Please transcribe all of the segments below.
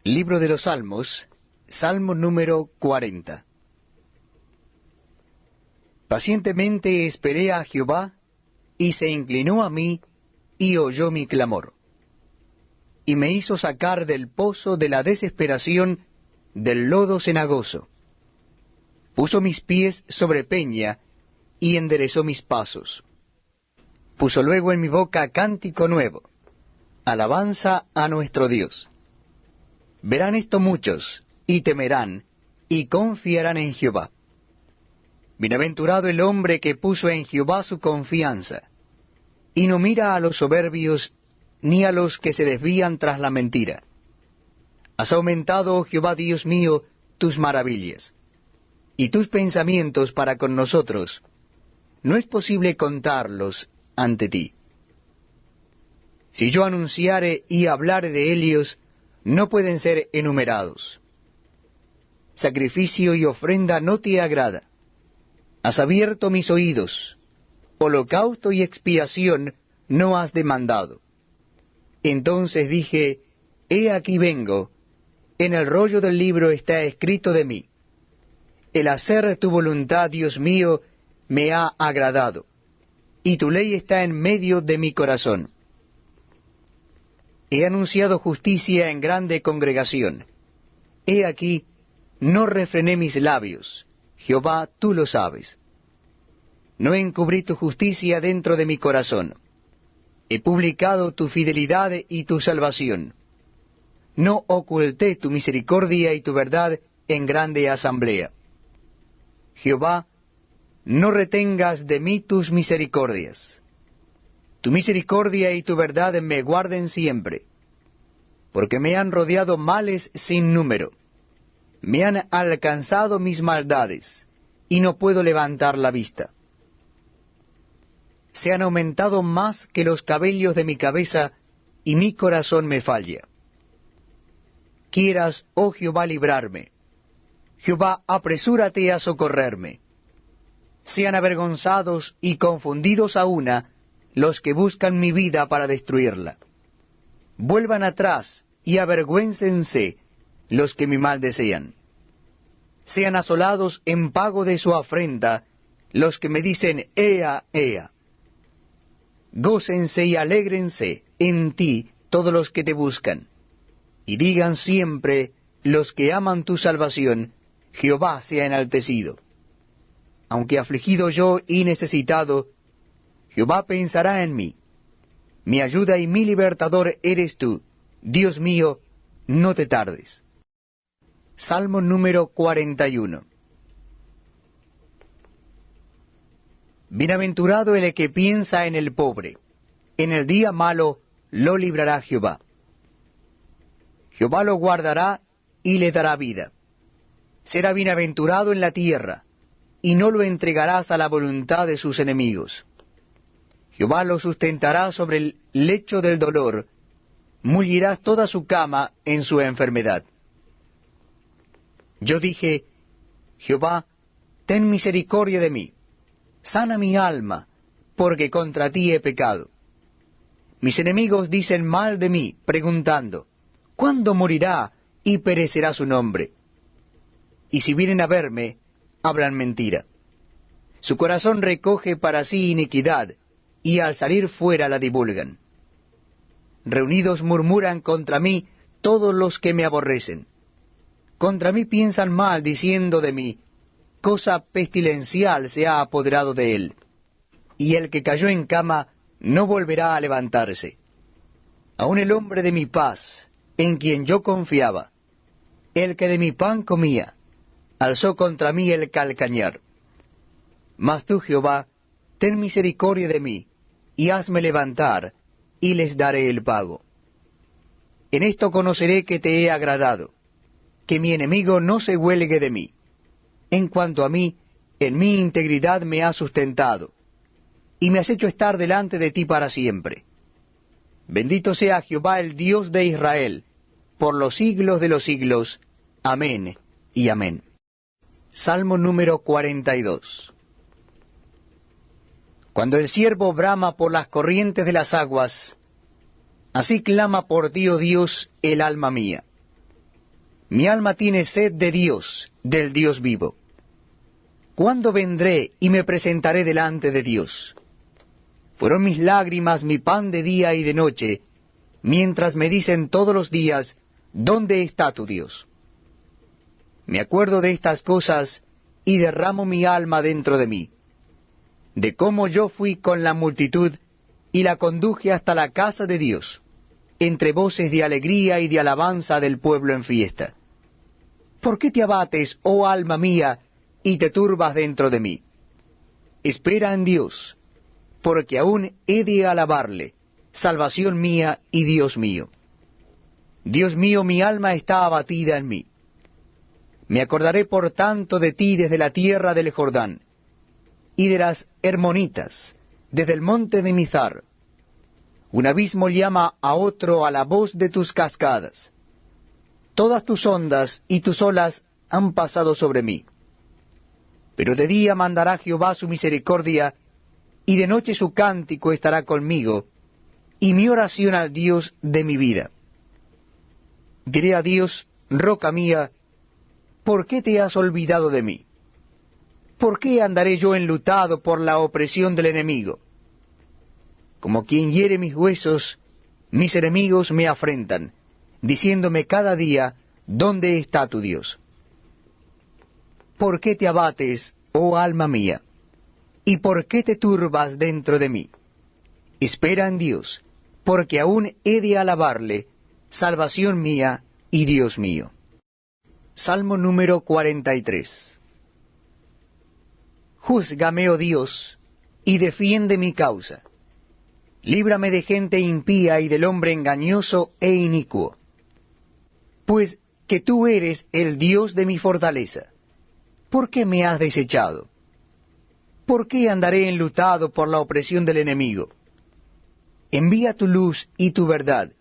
Libro de los Salmos, Salmo número 40. Pacientemente esperé a Jehová, y se inclinó a mí, y oyó mi clamor. Y me hizo sacar del pozo de la desesperación, del lodo cenagoso. Puso mis pies sobre peña, y enderezó mis pasos. Puso luego en mi boca cántico nuevo, alabanza a nuestro Dios. Verán esto muchos, y temerán, y confiarán en Jehová. Bienaventurado el hombre que puso en Jehová su confianza, y no mira a los soberbios, ni a los que se desvían tras la mentira. Has aumentado, oh Jehová Dios mío, tus maravillas, y tus pensamientos para con nosotros. No es posible contarlos ante ti. Si yo anunciare y hablare de ellos, no pueden ser enumerados. Sacrificio y ofrenda no te agrada. Has abierto mis oídos. Holocausto y expiación no has demandado. Entonces dije, he aquí vengo. En el rollo del libro está escrito de mí. El hacer tu voluntad, Dios mío, me ha agradado, y tu ley está en medio de mi corazón. He anunciado justicia en grande congregación. He aquí, no refrené mis labios. Jehová, tú lo sabes. No encubrí tu justicia dentro de mi corazón. He publicado tu fidelidad y tu salvación. No oculté tu misericordia y tu verdad en grande asamblea. Jehová, no retengas de mí tus misericordias. Tu misericordia y tu verdad me guarden siempre, porque me han rodeado males sin número. Me han alcanzado mis maldades, y no puedo levantar la vista. Se han aumentado más que los cabellos de mi cabeza, y mi corazón me falla. Quieras, oh Jehová, librarme. Jehová, apresúrate a socorrerme. Sean avergonzados y confundidos a una los que buscan mi vida para destruirla. Vuelvan atrás y avergüéncense los que mi mal desean. Sean asolados en pago de su afrenta los que me dicen, Ea, Ea. Gócense y alégrense en ti todos los que te buscan, y digan siempre los que aman tu salvación, Jehová sea enaltecido. Aunque afligido yo y necesitado, Jehová pensará en mí. Mi ayuda y mi libertador eres tú. Dios mío, no te tardes. Salmo número 41. Bienaventurado el que piensa en el pobre. En el día malo lo librará Jehová. Jehová lo guardará y le dará vida. Será bienaventurado en la tierra, y no lo entregarás a la voluntad de sus enemigos. Jehová lo sustentará sobre el lecho del dolor, mullirás toda su cama en su enfermedad. Yo dije, Jehová, ten misericordia de mí, sana mi alma, porque contra ti he pecado. Mis enemigos dicen mal de mí, preguntando, ¿cuándo morirá y perecerá su nombre? Y si vienen a verme, hablan mentira. Su corazón recoge para sí iniquidad, y al salir fuera la divulgan. Reunidos murmuran contra mí todos los que me aborrecen. Contra mí piensan mal, diciendo de mí, cosa pestilencial se ha apoderado de él. Y el que cayó en cama no volverá a levantarse. Aun el hombre de mi paz, en quien yo confiaba, el que de mi pan comía, alzó contra mí el calcañar. Mas tú, Jehová, ten misericordia de mí, y hazme levantar, y les daré el pago. En esto conoceré que te he agradado, que mi enemigo no se huelgue de mí. En cuanto a mí, en mi integridad me has sustentado, y me has hecho estar delante de ti para siempre. Bendito sea Jehová el Dios de Israel, por los siglos de los siglos. Amén y amén. Salmo número 42. Cuando el ciervo brama por las corrientes de las aguas, así clama por ti, oh Dios, el alma mía. Mi alma tiene sed de Dios, del Dios vivo. ¿Cuándo vendré y me presentaré delante de Dios? Fueron mis lágrimas mi pan de día y de noche, mientras me dicen todos los días, ¿dónde está tu Dios? Me acuerdo de estas cosas y derramo mi alma dentro de mí, de cómo yo fui con la multitud y la conduje hasta la casa de Dios, entre voces de alegría y de alabanza del pueblo en fiesta. ¿Por qué te abates, oh alma mía, y te turbas dentro de mí? Espera en Dios, porque aún he de alabarle, salvación mía y Dios mío. Dios mío, mi alma está abatida en mí. Me acordaré por tanto de ti desde la tierra del Jordán, y de las Hermonitas, desde el monte de Mizar. Un abismo llama a otro a la voz de tus cascadas. Todas tus ondas y tus olas han pasado sobre mí. Pero de día mandará Jehová su misericordia, y de noche su cántico estará conmigo, y mi oración al Dios de mi vida. Diré a Dios, roca mía, ¿por qué te has olvidado de mí? ¿Por qué andaré yo enlutado por la opresión del enemigo? Como quien hiere mis huesos, mis enemigos me afrentan, diciéndome cada día, ¿dónde está tu Dios? ¿Por qué te abates, oh alma mía? ¿Y por qué te turbas dentro de mí? Espera en Dios, porque aún he de alabarle, salvación mía y Dios mío. Salmo número 43. Júzgame, oh Dios, y defiende mi causa. Líbrame de gente impía y del hombre engañoso e inicuo. Pues que tú eres el Dios de mi fortaleza. ¿Por qué me has desechado? ¿Por qué andaré enlutado por la opresión del enemigo? Envía tu luz y tu verdad,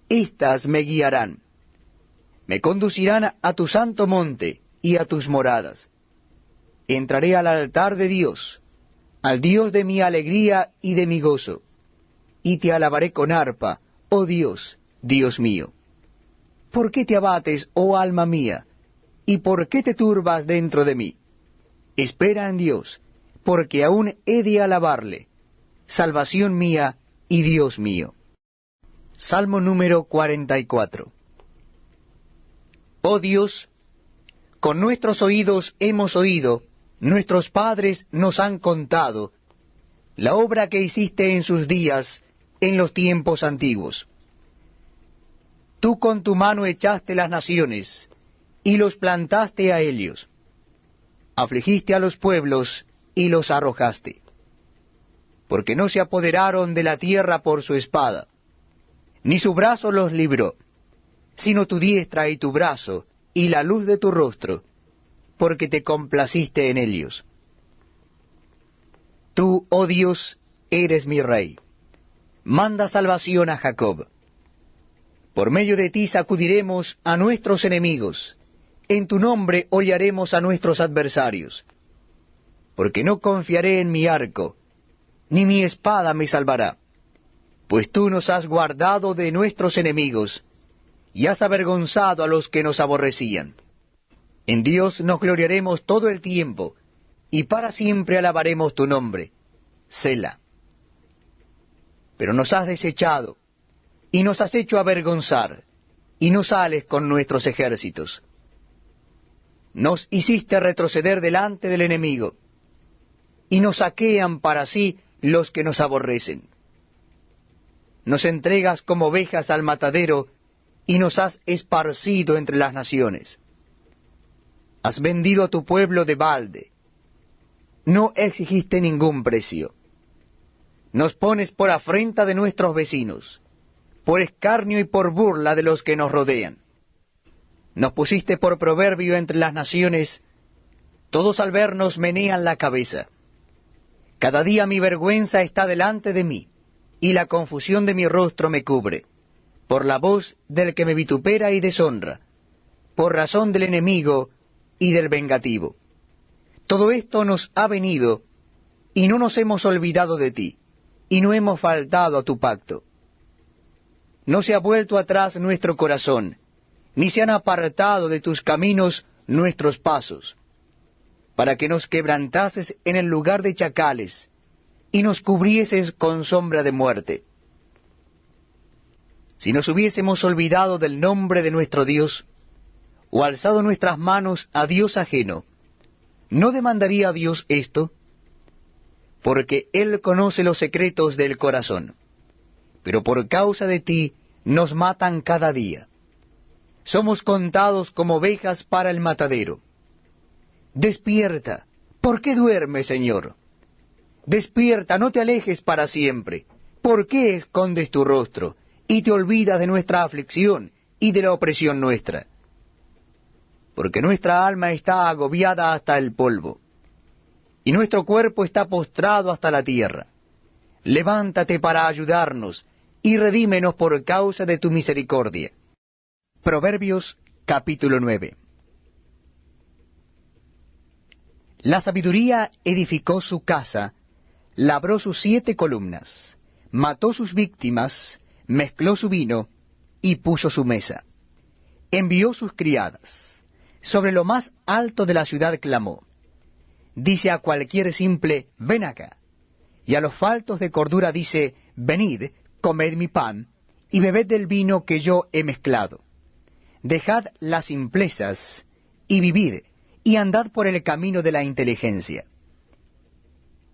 éstas me guiarán. Me conducirán a tu santo monte y a tus moradas. Entraré al altar de Dios, al Dios de mi alegría y de mi gozo, y te alabaré con arpa, oh Dios, Dios mío. ¿Por qué te abates, oh alma mía? ¿Y por qué te turbas dentro de mí? Espera en Dios, porque aún he de alabarle, salvación mía y Dios mío. Salmo número 44. Oh Dios, con nuestros oídos hemos oído, nuestros padres nos han contado, la obra que hiciste en sus días, en los tiempos antiguos. Tú con tu mano echaste las naciones, y los plantaste a ellos. Afligiste a los pueblos, y los arrojaste. Porque no se apoderaron de la tierra por su espada, ni su brazo los libró, sino tu diestra y tu brazo, y la luz de tu rostro, porque te complaciste en ellos. Tú, oh Dios, eres mi rey. Manda salvación a Jacob. Por medio de ti sacudiremos a nuestros enemigos, en tu nombre hollaremos a nuestros adversarios. Porque no confiaré en mi arco, ni mi espada me salvará, pues tú nos has guardado de nuestros enemigos, y has avergonzado a los que nos aborrecían. En Dios nos gloriaremos todo el tiempo, y para siempre alabaremos tu nombre. Selah. Pero nos has desechado, y nos has hecho avergonzar, y no sales con nuestros ejércitos. Nos hiciste retroceder delante del enemigo, y nos saquean para sí los que nos aborrecen. Nos entregas como ovejas al matadero, y nos has esparcido entre las naciones. Has vendido a tu pueblo de balde. No exigiste ningún precio. Nos pones por afrenta de nuestros vecinos, por escarnio y por burla de los que nos rodean. Nos pusiste por proverbio entre las naciones, todos al vernos menean la cabeza. Cada día mi vergüenza está delante de mí, y la confusión de mi rostro me cubre, por la voz del que me vitupera y deshonra, por razón del enemigo y del vengativo. Todo esto nos ha venido, y no nos hemos olvidado de ti, y no hemos faltado a tu pacto. No se ha vuelto atrás nuestro corazón, ni se han apartado de tus caminos nuestros pasos, para que nos quebrantases en el lugar de chacales, y nos cubrieses con sombra de muerte. Si nos hubiésemos olvidado del nombre de nuestro Dios, o alzado nuestras manos a Dios ajeno, ¿no demandaría a Dios esto? Porque Él conoce los secretos del corazón. Pero por causa de ti nos matan cada día. Somos contados como ovejas para el matadero. Despierta, ¿por qué duermes, Señor? Despierta, no te alejes para siempre. ¿Por qué escondes tu rostro y te olvidas de nuestra aflicción y de la opresión nuestra? Porque nuestra alma está agobiada hasta el polvo, y nuestro cuerpo está postrado hasta la tierra. Levántate para ayudarnos, y redímenos por causa de tu misericordia. Proverbios capítulo 9. La sabiduría edificó su casa, labró sus 7 columnas, mató sus víctimas, mezcló su vino, y puso su mesa. Envió sus criadas. Sobre lo más alto de la ciudad clamó. Dice a cualquier simple, ven acá. Y a los faltos de cordura dice, venid, comed mi pan, y bebed del vino que yo he mezclado. Dejad las simplezas, y vivid, y andad por el camino de la inteligencia.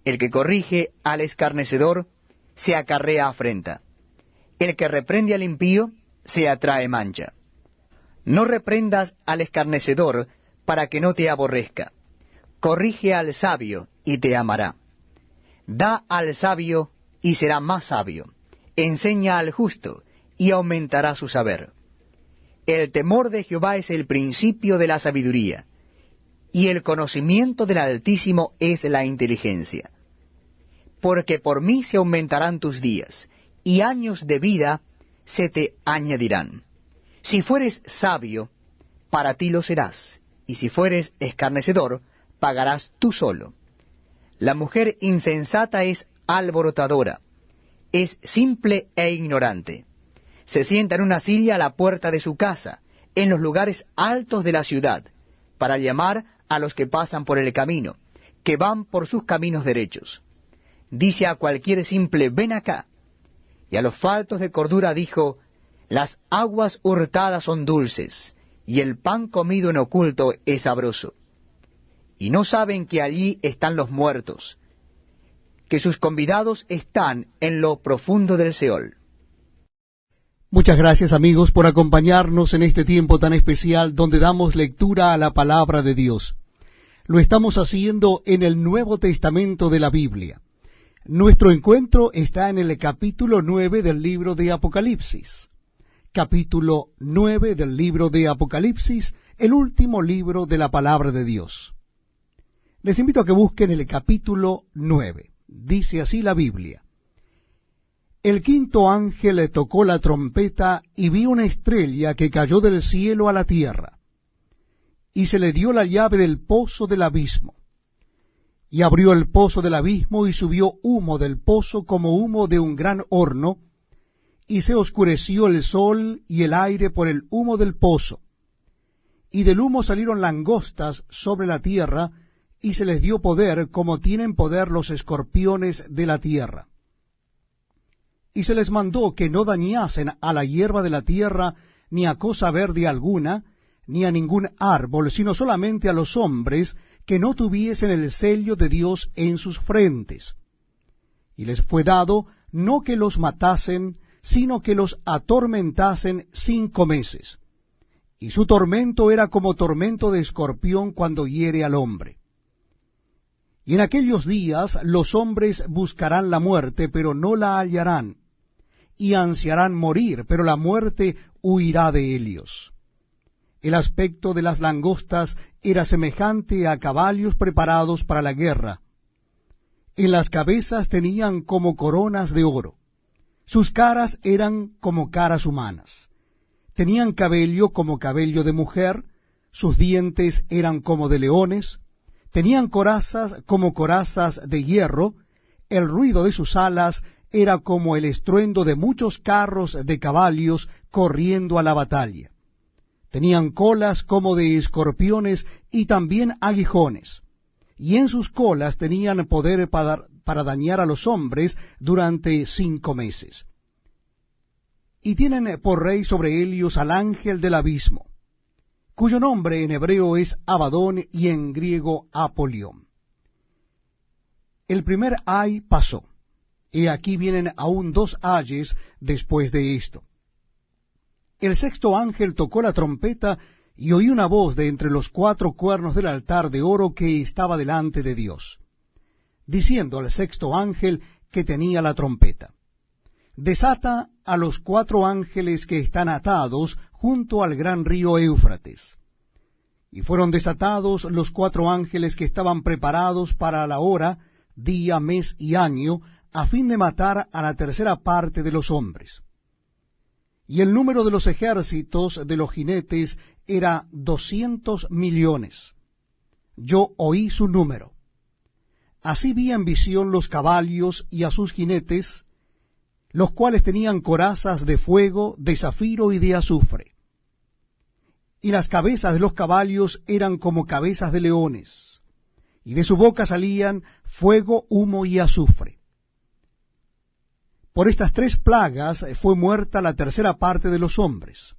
El que corrige al escarnecedor, se acarrea afrenta. El que reprende al impío, se atrae mancha. No reprendas al escarnecedor, para que no te aborrezca. Corrige al sabio, y te amará. Da al sabio, y será más sabio. Enseña al justo, y aumentará su saber. El temor de Jehová es el principio de la sabiduría, y el conocimiento del Altísimo es la inteligencia. Porque por mí se aumentarán tus días, y años de vida se te añadirán. Si fueres sabio, para ti lo serás, y si fueres escarnecedor, pagarás tú solo. La mujer insensata es alborotadora, es simple e ignorante. Se sienta en una silla a la puerta de su casa, en los lugares altos de la ciudad, para llamar a los que pasan por el camino, que van por sus caminos derechos. Dice a cualquier simple, ven acá, y a los faltos de cordura dijo, las aguas hurtadas son dulces, y el pan comido en oculto es sabroso. Y no saben que allí están los muertos, que sus convidados están en lo profundo del Seol. Muchas gracias, amigos, por acompañarnos en este tiempo tan especial donde damos lectura a la palabra de Dios. Lo estamos haciendo en el Nuevo Testamento de la Biblia. Nuestro encuentro está en el capítulo 9 del libro de Apocalipsis. Capítulo 9 del libro de Apocalipsis, el último libro de la palabra de Dios. Les invito a que busquen el capítulo 9. Dice así la Biblia. El quinto ángel tocó la trompeta y vi una estrella que cayó del cielo a la tierra, y se le dio la llave del pozo del abismo. Y abrió el pozo del abismo y subió humo del pozo como humo de un gran horno, y se oscureció el sol y el aire por el humo del pozo. Y del humo salieron langostas sobre la tierra, y se les dio poder como tienen poder los escorpiones de la tierra. Y se les mandó que no dañasen a la hierba de la tierra, ni a cosa verde alguna, ni a ningún árbol, sino solamente a los hombres que no tuviesen el sello de Dios en sus frentes. Y les fue dado no que los matasen, sino que los atormentasen 5 meses. Y su tormento era como tormento de escorpión cuando hiere al hombre. Y en aquellos días los hombres buscarán la muerte, pero no la hallarán, y ansiarán morir, pero la muerte huirá de ellos. El aspecto de las langostas era semejante a caballos preparados para la guerra. En las cabezas tenían como coronas de oro. Sus caras eran como caras humanas. Tenían cabello como cabello de mujer, sus dientes eran como de leones, tenían corazas como corazas de hierro, el ruido de sus alas era como el estruendo de muchos carros de caballos corriendo a la batalla. Tenían colas como de escorpiones y también aguijones, y en sus colas tenían poder para dañar a los hombres durante 5 meses. Y tienen por rey sobre ellos al ángel del abismo, cuyo nombre en hebreo es Abadón y en griego Apolión. El primer ay pasó, y aquí vienen aún 2 ayes después de esto. El sexto ángel tocó la trompeta, y oí una voz de entre los 4 cuernos del altar de oro que estaba delante de Dios, diciendo al sexto ángel que tenía la trompeta: desata a los 4 ángeles que están atados junto al gran río Éufrates. Y fueron desatados los 4 ángeles que estaban preparados para la hora, día, mes y año, a fin de matar a la tercera parte de los hombres. Y el número de los ejércitos de los jinetes era 200 millones. Yo oí su número. Así vi en visión los caballos y a sus jinetes, los cuales tenían corazas de fuego, de zafiro y de azufre. Y las cabezas de los caballos eran como cabezas de leones, y de su boca salían fuego, humo y azufre. Por estas 3 plagas fue muerta la tercera parte de los hombres,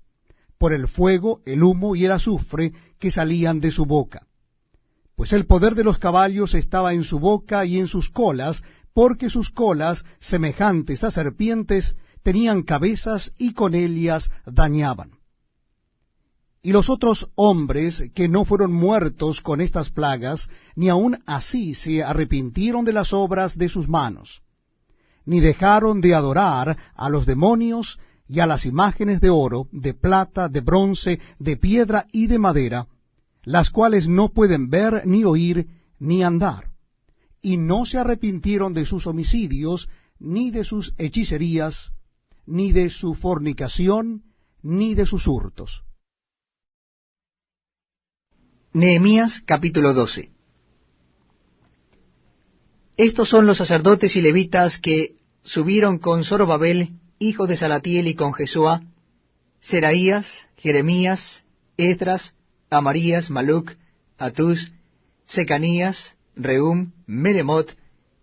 por el fuego, el humo y el azufre que salían de su boca. Pues el poder de los caballos estaba en su boca y en sus colas, porque sus colas, semejantes a serpientes, tenían cabezas y con ellas dañaban. Y los otros hombres que no fueron muertos con estas plagas, ni aun así se arrepintieron de las obras de sus manos, ni dejaron de adorar a los demonios y a las imágenes de oro, de plata, de bronce, de piedra y de madera, las cuales no pueden ver, ni oír, ni andar. Y no se arrepintieron de sus homicidios, ni de sus hechicerías, ni de su fornicación, ni de sus hurtos. Nehemías capítulo 12. Estos son los sacerdotes y levitas que subieron con Zorobabel, hijo de Salatiel, y con Jesuá, Seraías, Jeremías, Esdras, Amarías, Maluc, Atús, Secanías, Rehum, Meremot,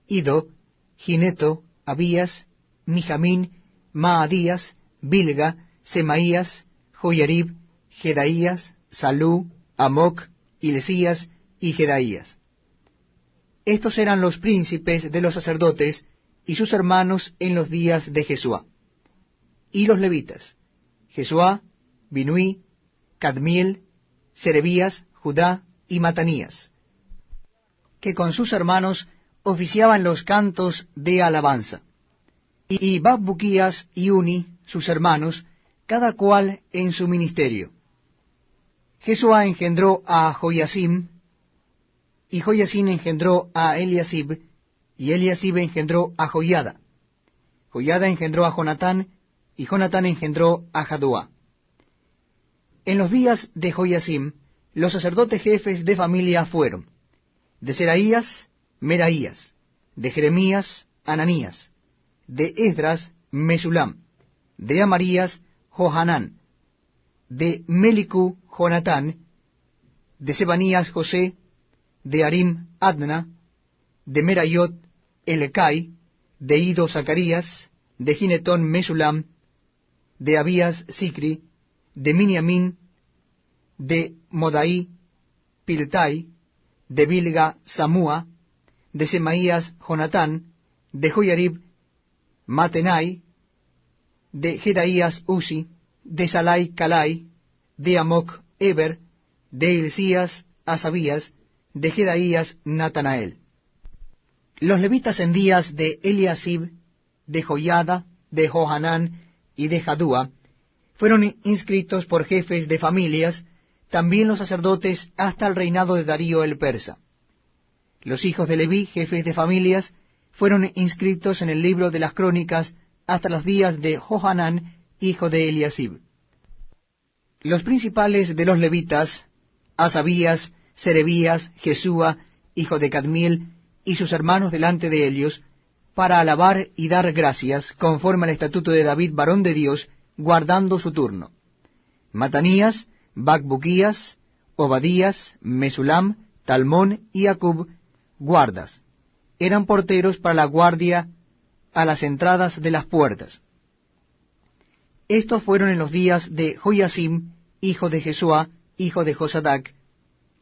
Ido, Gineto, Abías, Mijamín, Maadías, Bilga, Semaías, Joyarib, Jedaías, Salú, Amoc, Hilcías y Jedaías. Estos eran los príncipes de los sacerdotes y sus hermanos en los días de Jesuá. Y los levitas: Jesuá, Binuí, Cadmiel, Serebías, Judá y Matanías, que con sus hermanos oficiaban los cantos de alabanza. Y Bakbuquías y Uni, sus hermanos, cada cual en su ministerio. Jesuá engendró a Joiasim, y Joiasim engendró a Eliasib, y Eliasib engendró a Joiada. Joiada engendró a Jonatán, y Jonatán engendró a Jaduá. En los días de Joiasim, los sacerdotes jefes de familia fueron: de Seraías, Meraías; de Jeremías, Ananías; de Esdras, Mesulam; de Amarías, Johanán; de Melicú, Jonatán; de Sebanías, José; de Arim, Adna; de Merayot, Elecai; de Ido, Zacarías; de Ginetón, Mesulam; de Abías, Sicri; de Miniamín; de Modaí, Piltai; de Bilga, Samúa; de Semaías, Jonatán; de Joyarib, Matenai; de Jedaías, Uzi; de Salai, Calai; de Amoc, Eber; de Hilcías, Asabías; de Jedaías, Natanael. Los levitas en días de Eliasib, de Joiada, de Johanán y de Jadúa fueron inscritos por jefes de familias, también los sacerdotes hasta el reinado de Darío el persa. Los hijos de Leví, jefes de familias, fueron inscritos en el libro de las crónicas hasta los días de Johanán, hijo de Eliasib. Los principales de los levitas: Asabías, Serebías, Jesúa, hijo de Cadmiel, y sus hermanos delante de ellos, para alabar y dar gracias, conforme al estatuto de David, varón de Dios, guardando su turno. Matanías, Bacbuquías, Obadías, Mesulam, Talmón y Acub, guardas. Eran porteros para la guardia a las entradas de las puertas. Estos fueron en los días de Joiacim, hijo de Jesuá, hijo de Josadac,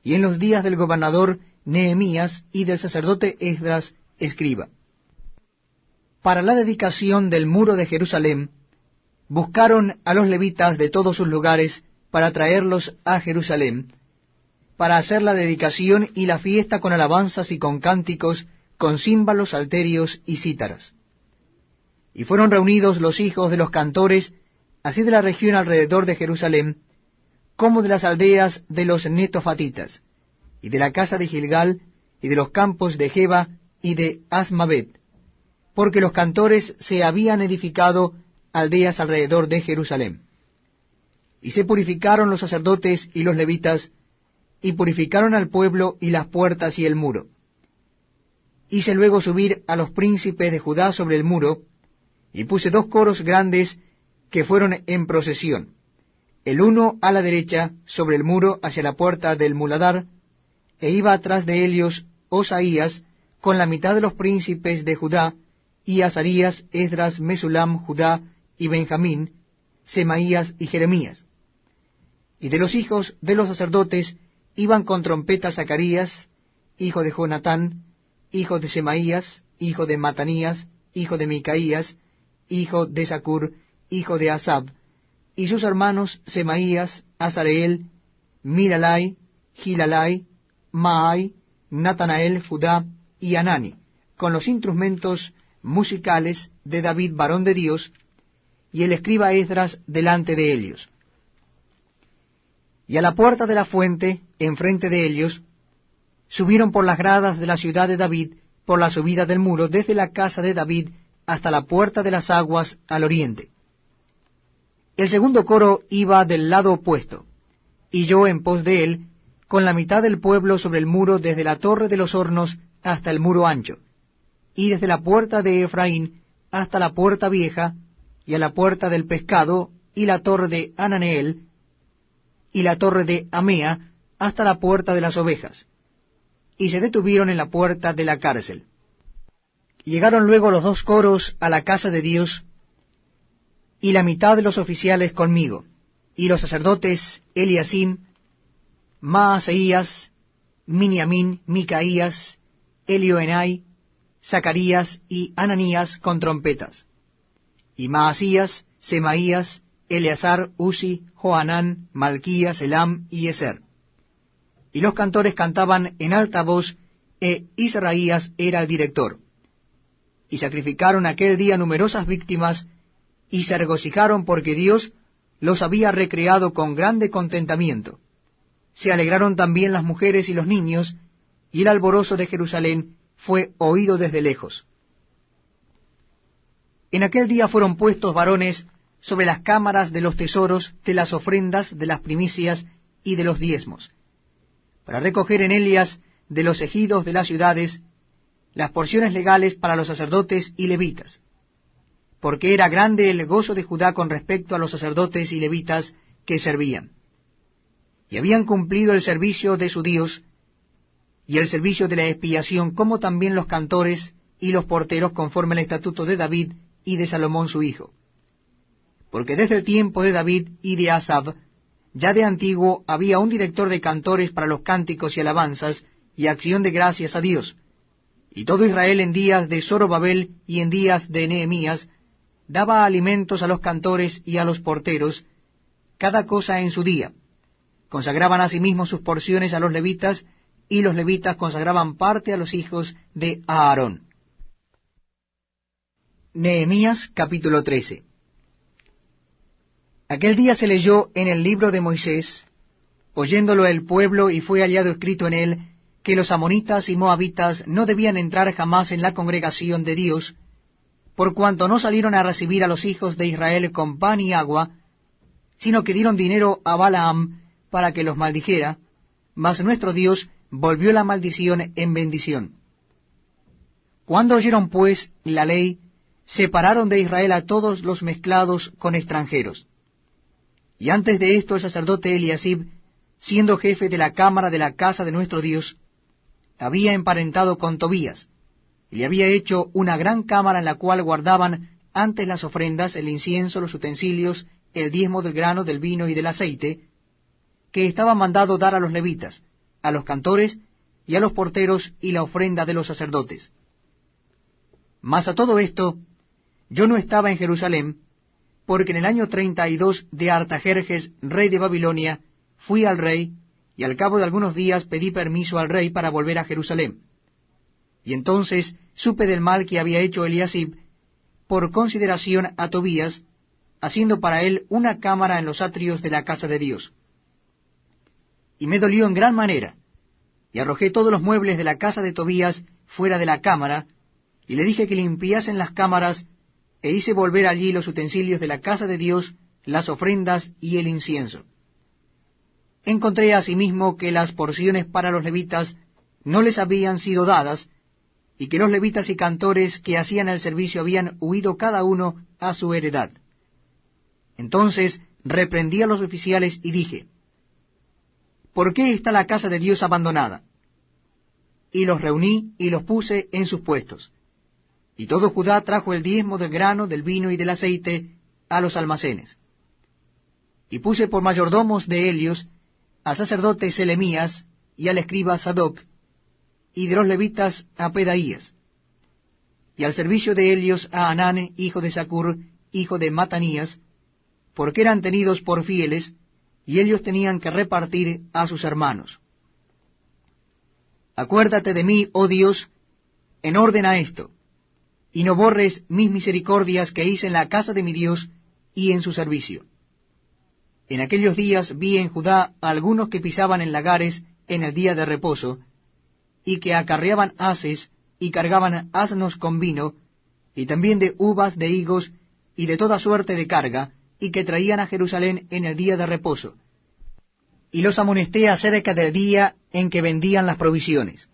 y en los días del gobernador Nehemías y del sacerdote Esdras, escriba. Para la dedicación del muro de Jerusalén, buscaron a los levitas de todos sus lugares para traerlos a Jerusalén, para hacer la dedicación y la fiesta con alabanzas y con cánticos, con címbalos, salterios y cítaras. Y fueron reunidos los hijos de los cantores, así de la región alrededor de Jerusalén, como de las aldeas de los netofatitas, y de la casa de Gilgal, y de los campos de Geba y de Asmavet, porque los cantores se habían edificado aldeas alrededor de Jerusalén. Y se purificaron los sacerdotes y los levitas, y purificaron al pueblo y las puertas y el muro. Hice luego subir a los príncipes de Judá sobre el muro, y puse 2 coros grandes que fueron en procesión, el uno a la derecha sobre el muro hacia la puerta del muladar, e iba atrás de ellos Osaías con la mitad de los príncipes de Judá, y Azarías, Esdras, Mesulam, Judá y Benjamín, Semaías y Jeremías. Y de los hijos de los sacerdotes iban con trompeta Zacarías, hijo de Jonatán, hijo de Semaías, hijo de Matanías, hijo de Micaías, hijo de Zacur, hijo de Asab, y sus hermanos Semaías, Azareel, Milalai, Gilalai, Maai, Natanael, Judá y Anani, con los instrumentos musicales de David, varón de Dios, y el escriba Esdras delante de ellos. Y a la puerta de la fuente, enfrente de ellos, subieron por las gradas de la ciudad de David, por la subida del muro, desde la casa de David hasta la puerta de las aguas al oriente. El segundo coro iba del lado opuesto, y yo en pos de él, con la mitad del pueblo sobre el muro, desde la torre de los hornos hasta el muro ancho, y desde la puerta de Efraín hasta la puerta vieja, y a la puerta del pescado, y la torre de Ananeel, y la torre de Amea, hasta la puerta de las ovejas, y se detuvieron en la puerta de la cárcel. Llegaron luego los 2 coros a la casa de Dios, y la mitad de los oficiales conmigo, y los sacerdotes Eliasim, Maaseías, Miniamín, Micaías, Elioenai, Zacarías y Ananías con trompetas, y Maasías, Semaías, Eleazar, Uzi, Johanán, Malquías, Elam y Eser. Y los cantores cantaban en alta voz, e Israías era el director. Y sacrificaron aquel día numerosas víctimas, y se regocijaron porque Dios los había recreado con grande contentamiento. Se alegraron también las mujeres y los niños, y el alborozo de Jerusalén fue oído desde lejos. En aquel día fueron puestos varones sobre las cámaras de los tesoros de las ofrendas, de las primicias y de los diezmos, para recoger en ellas de los ejidos de las ciudades las porciones legales para los sacerdotes y levitas, porque era grande el gozo de Judá con respecto a los sacerdotes y levitas que servían. Y habían cumplido el servicio de su Dios, y el servicio de la expiación, como también los cantores y los porteros, conforme al estatuto de David y de Salomón su hijo. Porque desde el tiempo de David y de Asab, ya de antiguo había un director de cantores para los cánticos y alabanzas y acción de gracias a Dios. Y todo Israel en días de Zorobabel y en días de Nehemías daba alimentos a los cantores y a los porteros, cada cosa en su día. Consagraban asimismo sus porciones a los levitas, y los levitas consagraban parte a los hijos de Aarón. Nehemías capítulo 13. Aquel día se leyó en el libro de Moisés, oyéndolo el pueblo, y fue hallado escrito en él, que los amonitas y moabitas no debían entrar jamás en la congregación de Dios, por cuanto no salieron a recibir a los hijos de Israel con pan y agua, sino que dieron dinero a Balaam para que los maldijera, mas nuestro Dios volvió la maldición en bendición. Cuando oyeron pues la ley, separaron de Israel a todos los mezclados con extranjeros. Y antes de esto el sacerdote Eliasib, siendo jefe de la cámara de la casa de nuestro Dios, había emparentado con Tobías, y le había hecho una gran cámara en la cual guardaban antes las ofrendas, el incienso, los utensilios, el diezmo del grano, del vino y del aceite, que estaba mandado dar a los levitas, a los cantores y a los porteros y la ofrenda de los sacerdotes. Mas a todo esto, yo no estaba en Jerusalén, porque en el año 32 de Artajerjes, rey de Babilonia, fui al rey, y al cabo de algunos días pedí permiso al rey para volver a Jerusalén. Y entonces supe del mal que había hecho Eliasib, por consideración a Tobías, haciendo para él una cámara en los atrios de la casa de Dios. Y me dolió en gran manera, y arrojé todos los muebles de la casa de Tobías fuera de la cámara, y le dije que limpiasen las cámaras, e hice volver allí los utensilios de la casa de Dios, las ofrendas y el incienso. Encontré asimismo que las porciones para los levitas no les habían sido dadas, y que los levitas y cantores que hacían el servicio habían huido cada uno a su heredad. Entonces reprendí a los oficiales y dije, ¿por qué está la casa de Dios abandonada? Y los reuní y los puse en sus puestos. Y todo Judá trajo el diezmo del grano, del vino y del aceite a los almacenes. Y puse por mayordomos de ellos al sacerdote Selemías y al escriba Sadoc, y de los levitas a Pedaías, y al servicio de ellos a Hanán, hijo de Zacur, hijo de Matanías, porque eran tenidos por fieles, y ellos tenían que repartir a sus hermanos. Acuérdate de mí, oh Dios, en orden a esto, y no borres mis misericordias que hice en la casa de mi Dios y en su servicio. En aquellos días vi en Judá a algunos que pisaban en lagares en el día de reposo, y que acarreaban haces y cargaban asnos con vino, y también de uvas, de higos, y de toda suerte de carga, y que traían a Jerusalén en el día de reposo. Y los amonesté acerca del día en que vendían las provisiones.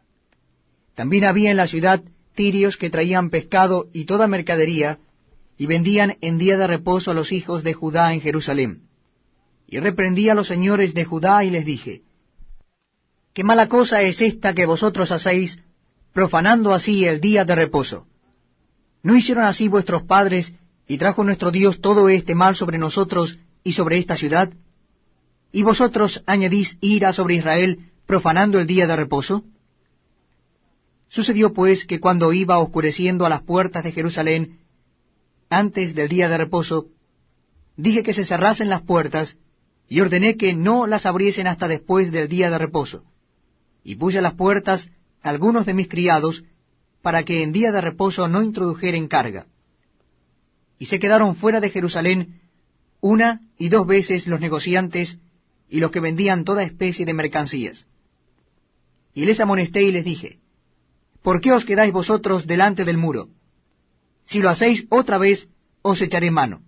También había en la ciudad tirios que traían pescado y toda mercadería, y vendían en día de reposo a los hijos de Judá en Jerusalén. Y reprendí a los señores de Judá y les dije, ¿qué mala cosa es esta que vosotros hacéis, profanando así el día de reposo? ¿No hicieron así vuestros padres, y trajo nuestro Dios todo este mal sobre nosotros y sobre esta ciudad? ¿Y vosotros añadís ira sobre Israel, profanando el día de reposo? Sucedió pues que cuando iba oscureciendo a las puertas de Jerusalén, antes del día de reposo, dije que se cerrasen las puertas, y ordené que no las abriesen hasta después del día de reposo. Y puse a las puertas algunos de mis criados, para que en día de reposo no introdujeren carga. Y se quedaron fuera de Jerusalén 1 y 2 veces los negociantes y los que vendían toda especie de mercancías. Y les amonesté y les dije, ¿por qué os quedáis vosotros delante del muro? Si lo hacéis otra vez, os echaré mano.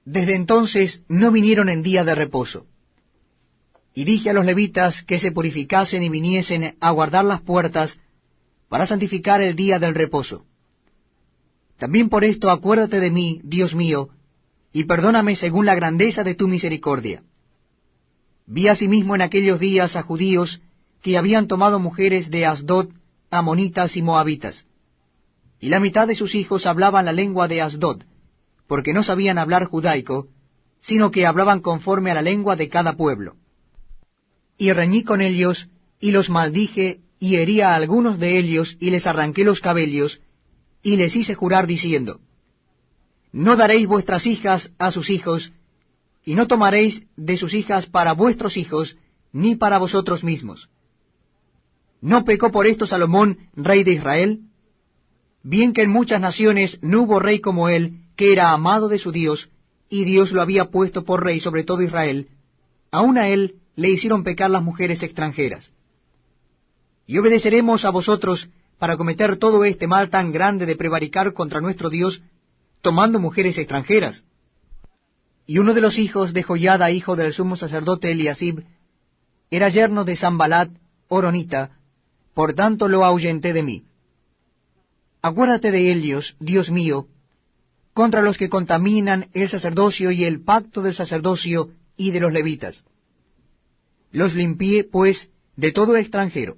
Desde entonces no vinieron en día de reposo. Y dije a los levitas que se purificasen y viniesen a guardar las puertas para santificar el día del reposo. También por esto acuérdate de mí, Dios mío, y perdóname según la grandeza de tu misericordia. Vi asimismo en aquellos días a judíos que habían tomado mujeres de Asdod, amonitas y moabitas. Y la mitad de sus hijos hablaban la lengua de Asdod, porque no sabían hablar judaico, sino que hablaban conforme a la lengua de cada pueblo. Y reñí con ellos, y los maldije, y herí a algunos de ellos, y les arranqué los cabellos, y les hice jurar diciendo, no daréis vuestras hijas a sus hijos, y no tomaréis de sus hijas para vuestros hijos, ni para vosotros mismos. ¿No pecó por esto Salomón, rey de Israel? Bien que en muchas naciones no hubo rey como él, que era amado de su Dios, y Dios lo había puesto por rey sobre todo Israel, aun a él le hicieron pecar las mujeres extranjeras. Y obedeceremos a vosotros para cometer todo este mal tan grande de prevaricar contra nuestro Dios, tomando mujeres extranjeras. Y uno de los hijos de Joiada, hijo del sumo sacerdote Eliasib, era yerno de Sanbalat, horonita, por tanto lo ahuyenté de mí. Acuérdate de ellos, Dios mío, contra los que contaminan el sacerdocio y el pacto del sacerdocio y de los levitas. Los limpié, pues, de todo extranjero,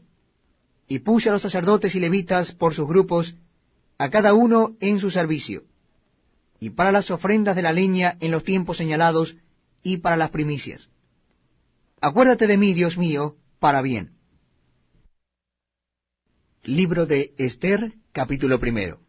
y puse a los sacerdotes y levitas por sus grupos, a cada uno en su servicio, y para las ofrendas de la leña en los tiempos señalados, y para las primicias. Acuérdate de mí, Dios mío, para bien. Libro de Ester, capítulo 1.